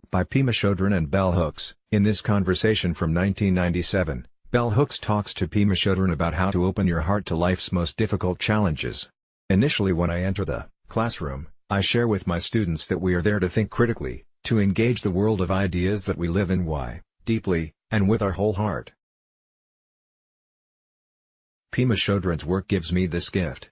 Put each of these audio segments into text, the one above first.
by Pema Chödrön and Bell Hooks. In this conversation from 1997, Bell Hooks talks to Pema Chödrön about how to open your heart to life's most difficult challenges. Initially, when I enter the classroom, I share with my students that we are there to think critically, to engage the world of ideas that we live in deeply, and with our whole heart. Pema Chödrön's work gives me this gift.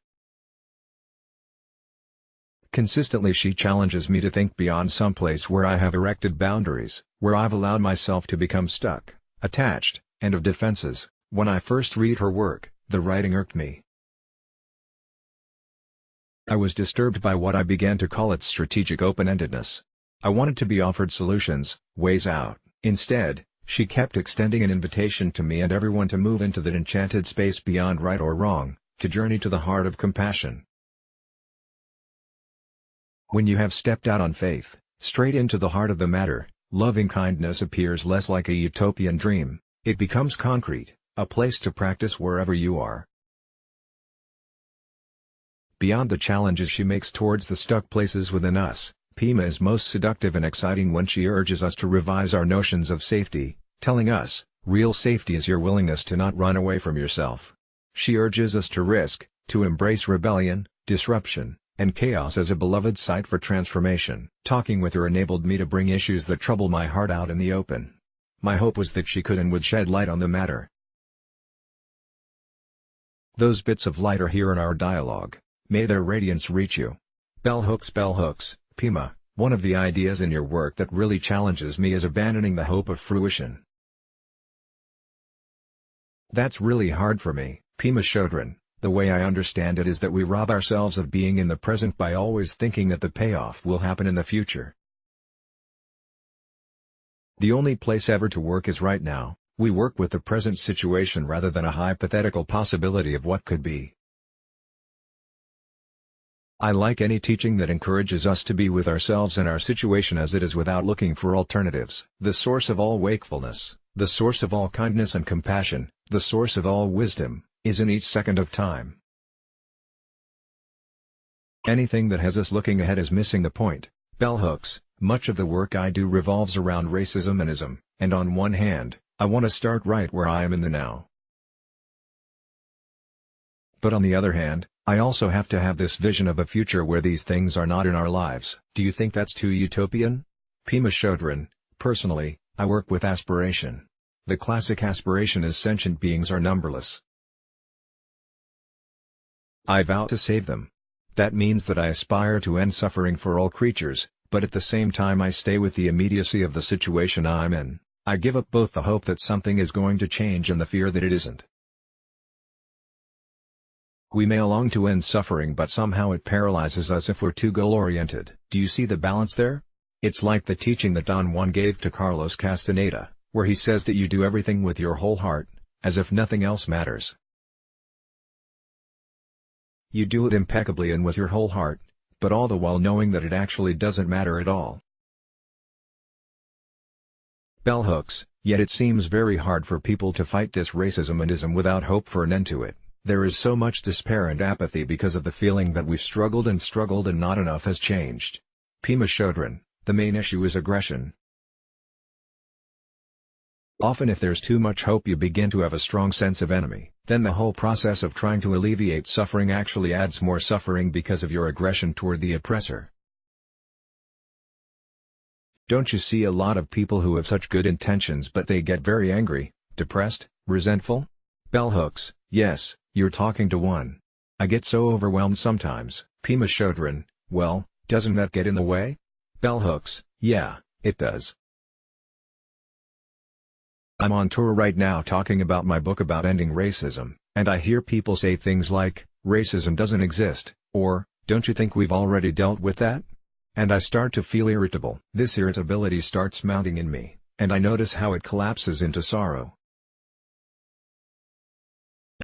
Consistently she challenges me to think beyond some place where I have erected boundaries, where I've allowed myself to become stuck, attached, and of defenses. When I first read her work, the writing irked me. I was disturbed by what I began to call its strategic open-endedness. I wanted to be offered solutions, ways out. Instead, she kept extending an invitation to me and everyone to move into that enchanted space beyond right or wrong, to journey to the heart of compassion. When you have stepped out on faith, straight into the heart of the matter, loving kindness appears less like a utopian dream. It becomes concrete, a place to practice wherever you are. Beyond the challenges she makes towards the stuck places within us, Pema is most seductive and exciting when she urges us to revise our notions of safety, telling us, real safety is your willingness to not run away from yourself. She urges us to risk, to embrace rebellion, disruption, and chaos as a beloved site for transformation. Talking with her enabled me to bring issues that trouble my heart out in the open. My hope was that she could and would shed light on the matter. Those bits of light are here in our dialogue. May their radiance reach you. Bell Hooks, Pema, one of the ideas in your work that really challenges me is abandoning the hope of fruition. That's really hard for me, Pema Chödrön. The way I understand it is that we rob ourselves of being in the present by always thinking that the payoff will happen in the future. The only place ever to work is right now. We work with the present situation rather than a hypothetical possibility of what could be. I like any teaching that encourages us to be with ourselves and our situation as it is without looking for alternatives. The source of all wakefulness, the source of all kindness and compassion, the source of all wisdom, is in each second of time. Anything that has us looking ahead is missing the point. Bell Hooks, much of the work I do revolves around racism and ism, and on one hand, I want to start right where I am in the now. But on the other hand, I also have to have this vision of a future where these things are not in our lives. Do you think that's too utopian? Pema Chödrön, personally, I work with aspiration. The classic aspiration is sentient beings are numberless. I vow to save them. That means that I aspire to end suffering for all creatures, but at the same time I stay with the immediacy of the situation I'm in. I give up both the hope that something is going to change and the fear that it isn't. We may long to end suffering, but somehow it paralyzes us if we're too goal-oriented. Do you see the balance there? It's like the teaching that Don Juan gave to Carlos Castaneda, where he says that you do everything with your whole heart, as if nothing else matters. You do it impeccably and with your whole heart, but all the while knowing that it actually doesn't matter at all. Bell Hooks, yet it seems very hard for people to fight this racism and ism without hope for an end to it. There is so much despair and apathy because of the feeling that we've struggled and not enough has changed. Pema Chödrön, the main issue is aggression. Often if there's too much hope you begin to have a strong sense of enemy. Then the whole process of trying to alleviate suffering actually adds more suffering because of your aggression toward the oppressor. Don't you see a lot of people who have such good intentions but they get very angry, depressed, resentful? Bell Hooks, yes, you're talking to one. I get so overwhelmed sometimes. Pema Chödrön, well, doesn't that get in the way? Bell Hooks, yeah, it does. I'm on tour right now talking about my book about ending racism, and I hear people say things like, racism doesn't exist, or, don't you think we've already dealt with that? And I start to feel irritable. This irritability starts mounting in me, and I notice how it collapses into sorrow.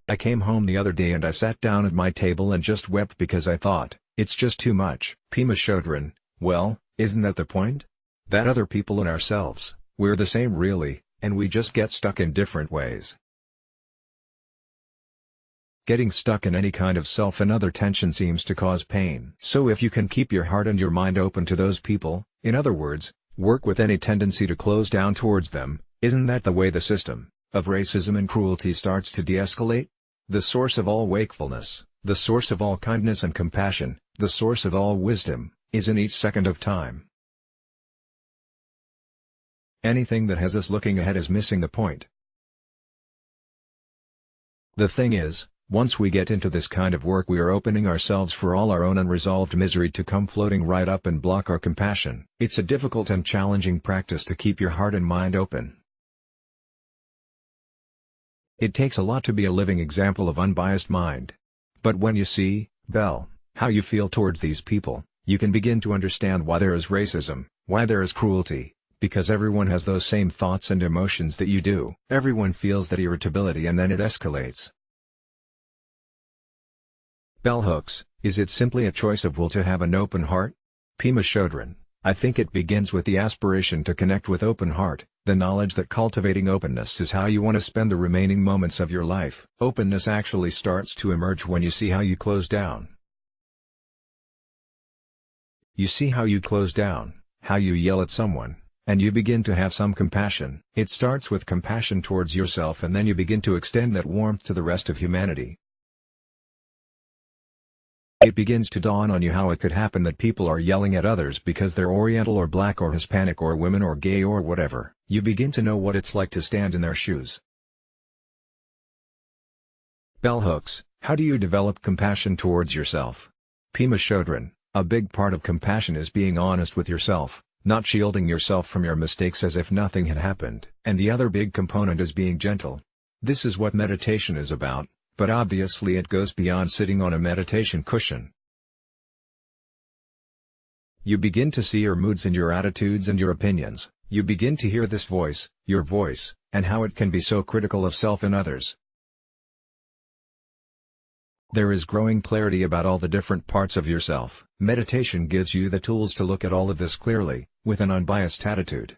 I came home the other day and I sat down at my table and just wept because I thought, it's just too much. Pema Chödrön, well, isn't that the point? That other people and ourselves, we're the same really, and we just get stuck in different ways. Getting stuck in any kind of self and other tension seems to cause pain. So if you can keep your heart and your mind open to those people, in other words, Work with any tendency to close down towards them. Isn't that the way the system of racism and cruelty starts to de-escalate? The source of all wakefulness, the source of all kindness and compassion, the source of all wisdom, is in each second of time. Anything that has us looking ahead is missing the point. The thing is, once we get into this kind of work, we are opening ourselves for all our own unresolved misery to come floating right up and block our compassion. It's a difficult and challenging practice to keep your heart and mind open. It takes a lot to be a living example of unbiased mind. But when you see, Belle, how you feel towards these people, you can begin to understand why there is racism, why there is cruelty, because everyone has those same thoughts and emotions that you do. Everyone feels that irritability and then it escalates. Bell hooks, is it simply a choice of will to have an open heart? Pema Chödrön, I think it begins with the aspiration to connect with open heart, the knowledge that cultivating openness is how you want to spend the remaining moments of your life. Openness actually starts to emerge when you see how you close down. You see how you close down, how you yell at someone, and you begin to have some compassion. It starts with compassion towards yourself and then you begin to extend that warmth to the rest of humanity. It begins to dawn on you how it could happen that people are yelling at others because they're Oriental or Black or Hispanic or women or gay or whatever. You begin to know what it's like to stand in their shoes. Bell hooks, how do you develop compassion towards yourself? Pema Chödrön, a big part of compassion is being honest with yourself, not shielding yourself from your mistakes as if nothing had happened. And the other big component is being gentle. This is what meditation is about, but obviously it goes beyond sitting on a meditation cushion. You begin to see your moods and your attitudes and your opinions. You begin to hear this voice, your voice, and how it can be so critical of self and others. There is growing clarity about all the different parts of yourself. Meditation gives you the tools to look at all of this clearly, with an unbiased attitude.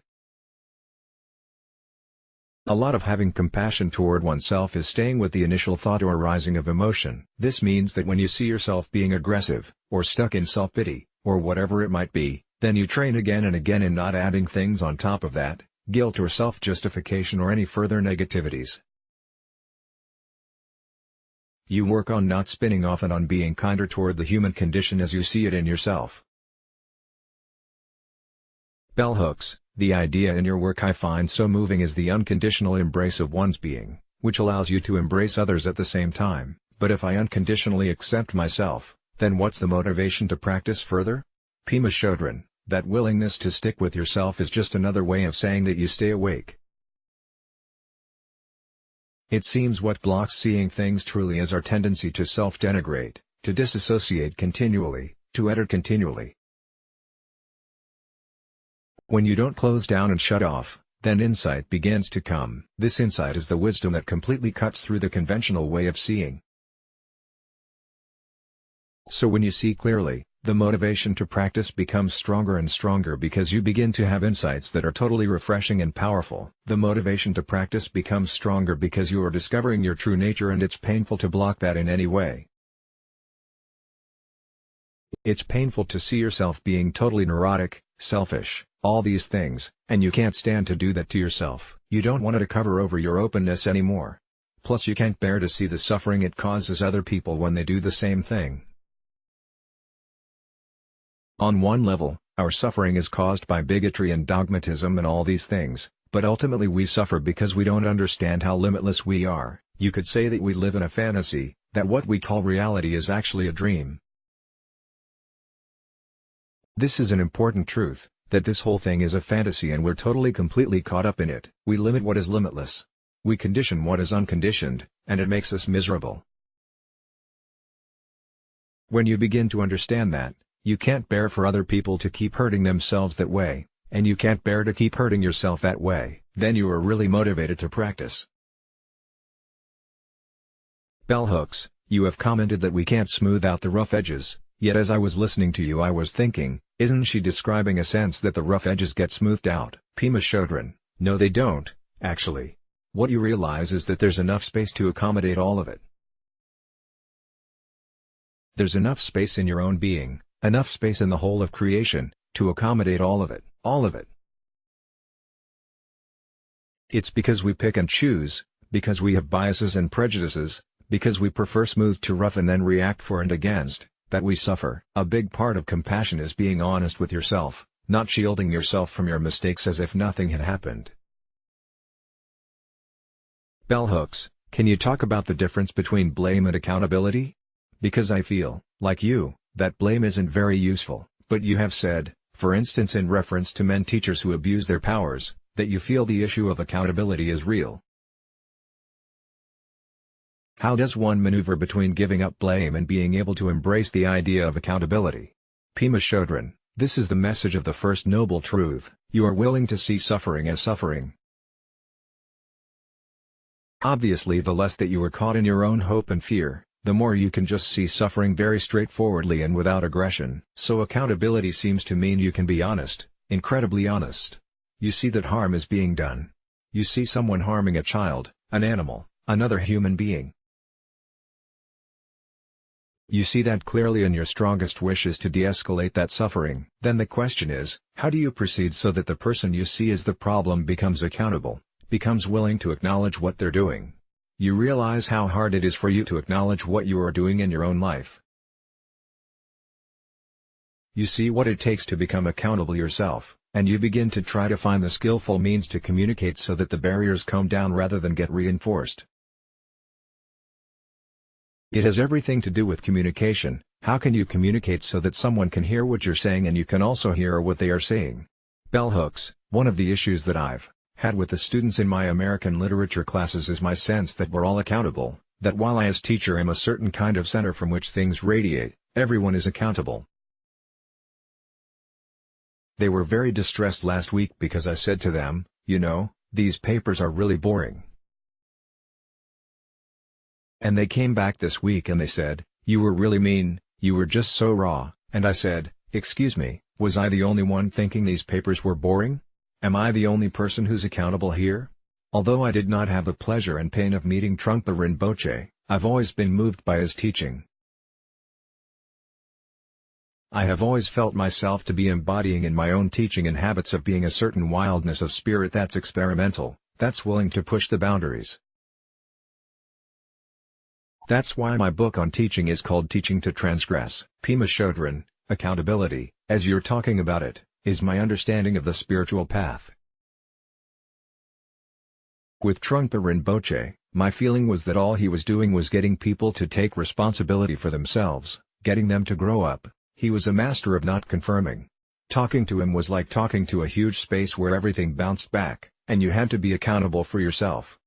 A lot of having compassion toward oneself is staying with the initial thought or rising of emotion. This means that when you see yourself being aggressive, or stuck in self-pity, or whatever it might be, then you train again and again in not adding things on top of that, guilt or self-justification or any further negativities. You work on not spinning off and on being kinder toward the human condition as you see it in yourself. Bell hooks, the idea in your work I find so moving is the unconditional embrace of one's being, which allows you to embrace others at the same time. But if I unconditionally accept myself, then what's the motivation to practice further? Pema Chödrön, that willingness to stick with yourself is just another way of saying that you stay awake. It seems what blocks seeing things truly is our tendency to self-denigrate, to disassociate continually, to edit continually. When you don't close down and shut off, then insight begins to come. This insight is the wisdom that completely cuts through the conventional way of seeing. So when you see clearly, the motivation to practice becomes stronger and stronger because you begin to have insights that are totally refreshing and powerful. The motivation to practice becomes stronger because you are discovering your true nature and it's painful to block that in any way. It's painful to see yourself being totally neurotic, selfish, all these things, and you can't stand to do that to yourself. You don't want to cover over your openness anymore. Plus you can't bear to see the suffering it causes other people when they do the same thing. On one level, our suffering is caused by bigotry and dogmatism and all these things, but ultimately we suffer because we don't understand how limitless we are. You could say that we live in a fantasy, that what we call reality is actually a dream. This is an important truth, that this whole thing is a fantasy and we're totally completely caught up in it. We limit what is limitless. We condition what is unconditioned, and it makes us miserable. When you begin to understand that, you can't bear for other people to keep hurting themselves that way, and you can't bear to keep hurting yourself that way, then you are really motivated to practice. Bell hooks, you have commented that we can't smooth out the rough edges, yet as I was listening to you I was thinking, isn't she describing a sense that the rough edges get smoothed out? Pema Chödrön, no they don't, actually. What you realize is that there's enough space to accommodate all of it. There's enough space in your own being, enough space in the whole of creation, to accommodate all of it. All of it. It's because we pick and choose, because we have biases and prejudices, because we prefer smooth to rough and then react for and against, that we suffer. A big part of compassion is being honest with yourself, not shielding yourself from your mistakes as if nothing had happened. Bell hooks, can you talk about the difference between blame and accountability? Because I feel, like you, that blame isn't very useful, but you have said, for instance in reference to men teachers who abuse their powers, that you feel the issue of accountability is real. How does one maneuver between giving up blame and being able to embrace the idea of accountability? Pema Chödrön, this is the message of the first noble truth: you are willing to see suffering as suffering. Obviously, the less that you are caught in your own hope and fear, the more you can just see suffering very straightforwardly and without aggression. So accountability seems to mean you can be honest, incredibly honest. You see that harm is being done. You see someone harming a child, an animal, another human being. You see that clearly, and your strongest wish is to de-escalate that suffering. Then the question is, how do you proceed so that the person you see as the problem becomes accountable, becomes willing to acknowledge what they're doing? You realize how hard it is for you to acknowledge what you are doing in your own life. You see what it takes to become accountable yourself, and you begin to try to find the skillful means to communicate so that the barriers come down rather than get reinforced. It has everything to do with communication. How can you communicate so that someone can hear what you're saying and you can also hear what they are saying? Bell hooks, one of the issues that I've had with the students in my American literature classes is my sense that we're all accountable, that while I as teacher am a certain kind of center from which things radiate, everyone is accountable. They were very distressed last week because I said to them, you know, these papers are really boring. And they came back this week and they said, you were really mean, you were just so raw, and I said, excuse me, was I the only one thinking these papers were boring? Am I the only person who's accountable here? Although I did not have the pleasure and pain of meeting Trungpa Rinpoche, I've always been moved by his teaching. I have always felt myself to be embodying in my own teaching and habits of being a certain wildness of spirit that's experimental, that's willing to push the boundaries. That's why my book on teaching is called Teaching to Transgress. Pema Chödrön, accountability, as you're talking about it, is my understanding of the spiritual path. With Trungpa Rinpoche, my feeling was that all he was doing was getting people to take responsibility for themselves, getting them to grow up. He was a master of not confirming. Talking to him was like talking to a huge space where everything bounced back, and you had to be accountable for yourself.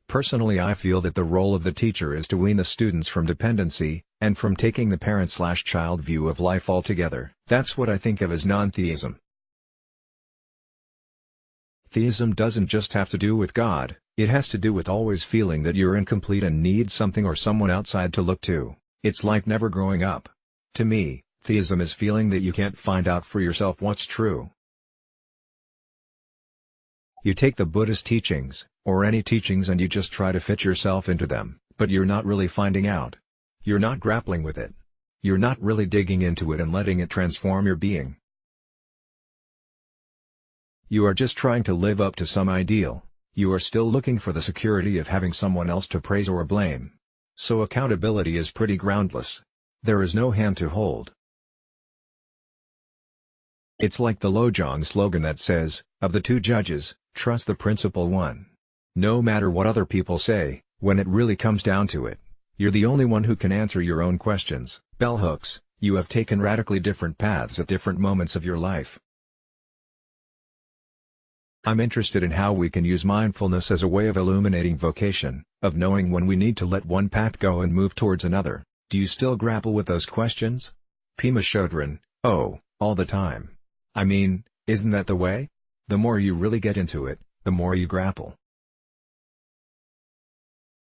Personally, I feel that the role of the teacher is to wean the students from dependency, and from taking the parent/child view of life altogether. That's what I think of as non-theism. Theism doesn't just have to do with God, it has to do with always feeling that you're incomplete and need something or someone outside to look to. It's like never growing up. To me, theism is feeling that you can't find out for yourself what's true. You take the Buddhist teachings, or any teachings, and you just try to fit yourself into them, but you're not really finding out. You're not grappling with it. You're not really digging into it and letting it transform your being. You are just trying to live up to some ideal. You are still looking for the security of having someone else to praise or blame. So accountability is pretty groundless. There is no hand to hold. It's like the Lojong slogan that says, of the two judges, trust the principal one. No matter what other people say, when it really comes down to it, you're the only one who can answer your own questions. Bell hooks, you have taken radically different paths at different moments of your life. I'm interested in how we can use mindfulness as a way of illuminating vocation, of knowing when we need to let one path go and move towards another. Do you still grapple with those questions? Pema Chödrön, oh, all the time. I mean, isn't that the way? The more you really get into it, the more you grapple.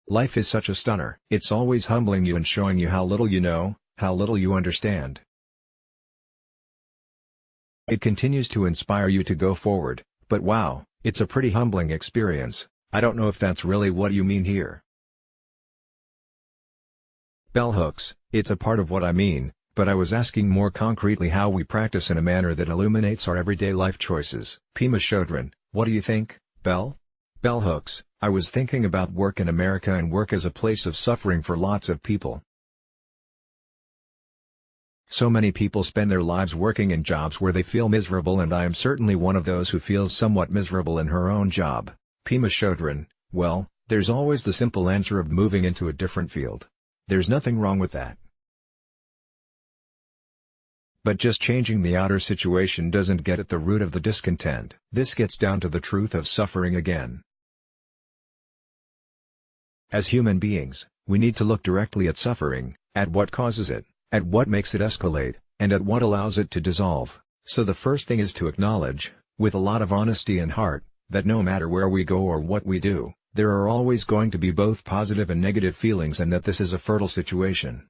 Life is such a stunner. It's always humbling you and showing you how little you know, how little you understand. It continues to inspire you to go forward, but wow, it's a pretty humbling experience. I don't know if that's really what you mean here. Bell hooks, it's a part of what I mean, but I was asking more concretely how we practice in a manner that illuminates our everyday life choices. Pema Chödrön, what do you think, Bell? Bell Hooks, I was thinking about work in America and work as a place of suffering for lots of people. So many people spend their lives working in jobs where they feel miserable, and I am certainly one of those who feels somewhat miserable in her own job. Pema Chödrön, well, there's always the simple answer of moving into a different field. There's nothing wrong with that. But just changing the outer situation doesn't get at the root of the discontent. This gets down to the truth of suffering again. As human beings, we need to look directly at suffering, at what causes it, at what makes it escalate, and at what allows it to dissolve. So the first thing is to acknowledge, with a lot of honesty and heart, that no matter where we go or what we do, there are always going to be both positive and negative feelings, and that this is a fertile situation.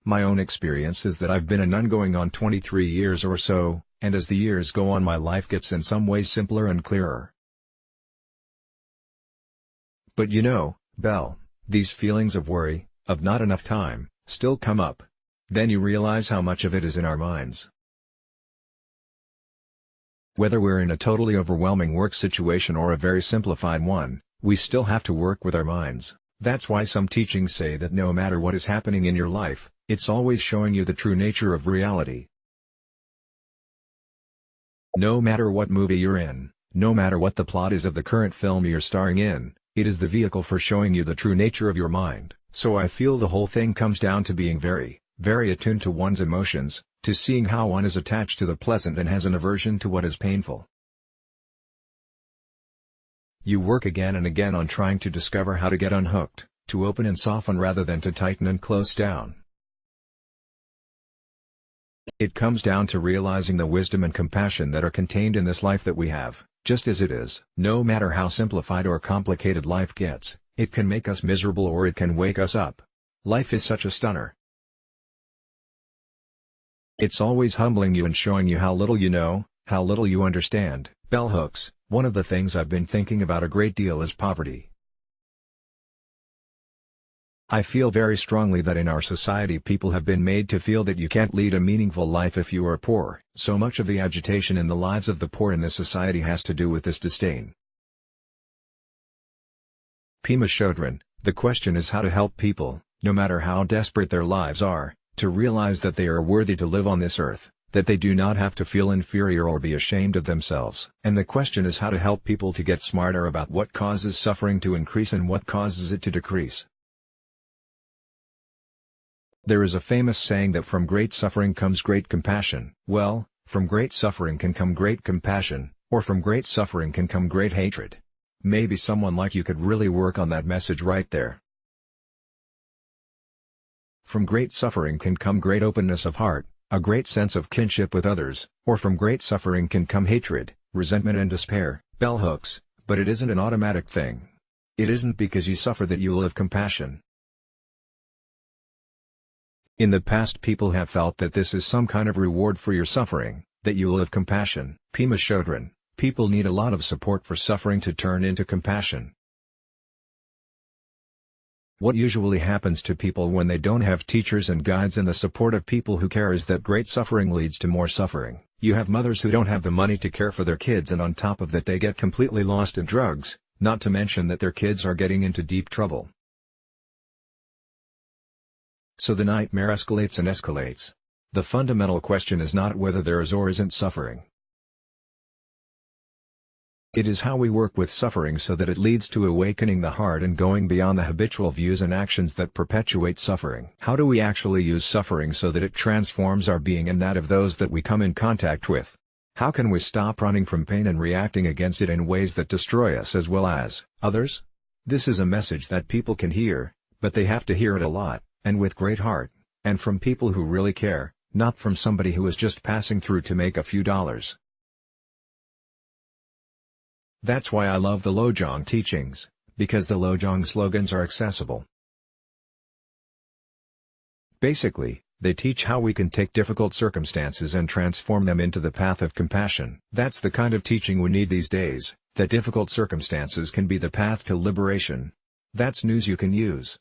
My own experience is that I've been a nun going on 23 years or so, and as the years go on my life gets in some ways simpler and clearer. But you know, Belle, these feelings of worry, of not enough time, still come up. Then you realize how much of it is in our minds. Whether we're in a totally overwhelming work situation or a very simplified one, we still have to work with our minds. That's why some teachings say that no matter what is happening in your life, it's always showing you the true nature of reality. No matter what movie you're in, no matter what the plot is of the current film you're starring in, it is the vehicle for showing you the true nature of your mind. So I feel the whole thing comes down to being very, very attuned to one's emotions, to seeing how one is attached to the pleasant and has an aversion to what is painful. You work again and again on trying to discover how to get unhooked, to open and soften rather than to tighten and close down. It comes down to realizing the wisdom and compassion that are contained in this life that we have, just as it is. No matter how simplified or complicated life gets, it can make us miserable or it can wake us up. Life is such a stunner. It's always humbling you and showing you how little you know, how little you understand. Bell Hooks, one of the things I've been thinking about a great deal is poverty. I feel very strongly that in our society people have been made to feel that you can't lead a meaningful life if you are poor. So much of the agitation in the lives of the poor in this society has to do with this disdain. Pema Chödrön, the question is how to help people, no matter how desperate their lives are, to realize that they are worthy to live on this earth, that they do not have to feel inferior or be ashamed of themselves. And the question is how to help people to get smarter about what causes suffering to increase and what causes it to decrease. There is a famous saying that from great suffering comes great compassion. Well, from great suffering can come great compassion, or from great suffering can come great hatred. Maybe someone like you could really work on that message right there. From great suffering can come great openness of heart, a great sense of kinship with others, or from great suffering can come hatred, resentment and despair. Bell Hooks, but it isn't an automatic thing. It isn't because you suffer that you will have compassion. In the past people have felt that this is some kind of reward for your suffering, that you will have compassion. Pema Chödrön, people need a lot of support for suffering to turn into compassion. What usually happens to people when they don't have teachers and guides and the support of people who care is that great suffering leads to more suffering. You have mothers who don't have the money to care for their kids, and on top of that they get completely lost in drugs, not to mention that their kids are getting into deep trouble. So the nightmare escalates and escalates. The fundamental question is not whether there is or isn't suffering. It is how we work with suffering so that it leads to awakening the heart and going beyond the habitual views and actions that perpetuate suffering. How do we actually use suffering so that it transforms our being and that of those that we come in contact with? How can we stop running from pain and reacting against it in ways that destroy us as well as others? This is a message that people can hear, but they have to hear it a lot, and with great heart, and from people who really care, not from somebody who is just passing through to make a few dollars. That's why I love the Lojong teachings, because the Lojong slogans are accessible. Basically, they teach how we can take difficult circumstances and transform them into the path of compassion. That's the kind of teaching we need these days, that difficult circumstances can be the path to liberation. That's news you can use.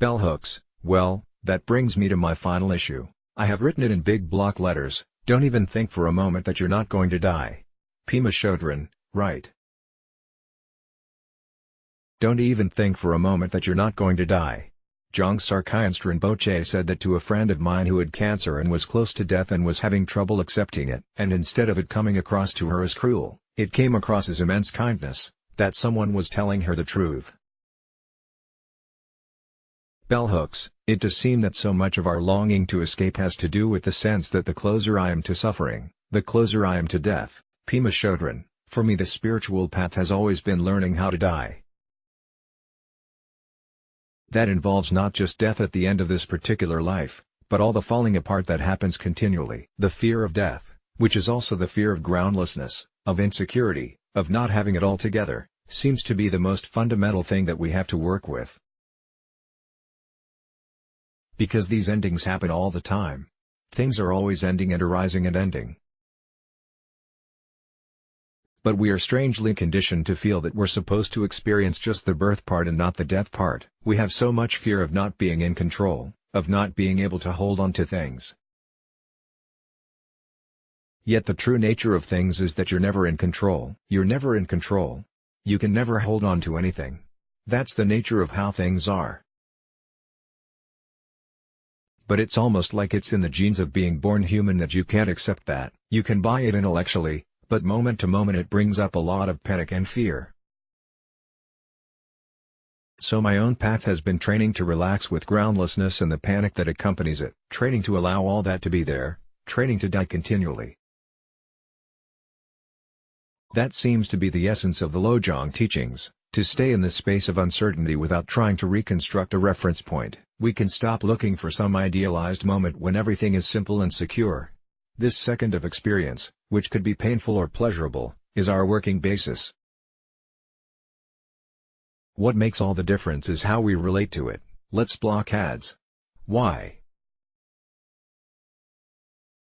Bell hooks. Well, that brings me to my final issue. I have written it in big block letters: don't even think for a moment that you're not going to die. Pema Chödrön, right? Don't even think for a moment that you're not going to die. Jong Sarkyanst Rinpoche said that to a friend of mine who had cancer and was close to death and was having trouble accepting it. And instead of it coming across to her as cruel, it came across as immense kindness, that someone was telling her the truth. Bell hooks. It does seem that so much of our longing to escape has to do with the sense that the closer I am to suffering, the closer I am to death. Pema Chödrön. For me, the spiritual path has always been learning how to die. That involves not just death at the end of this particular life, but all the falling apart that happens continually. The fear of death, which is also the fear of groundlessness, of insecurity, of not having it all together, seems to be the most fundamental thing that we have to work with. Because these endings happen all the time. Things are always ending and arising and ending. But we are strangely conditioned to feel that we're supposed to experience just the birth part and not the death part. We have so much fear of not being in control, of not being able to hold on to things. Yet the true nature of things is that you're never in control. You're never in control. You can never hold on to anything. That's the nature of how things are. But it's almost like it's in the genes of being born human that you can't accept that. You can buy it intellectually, but moment to moment it brings up a lot of panic and fear. So my own path has been training to relax with groundlessness and the panic that accompanies it, training to allow all that to be there, training to die continually. That seems to be the essence of the Lojong teachings, to stay in this space of uncertainty without trying to reconstruct a reference point. We can stop looking for some idealized moment when everything is simple and secure. This second of experience, which could be painful or pleasurable, is our working basis. What makes all the difference is how we relate to it. Let's block ads. Why?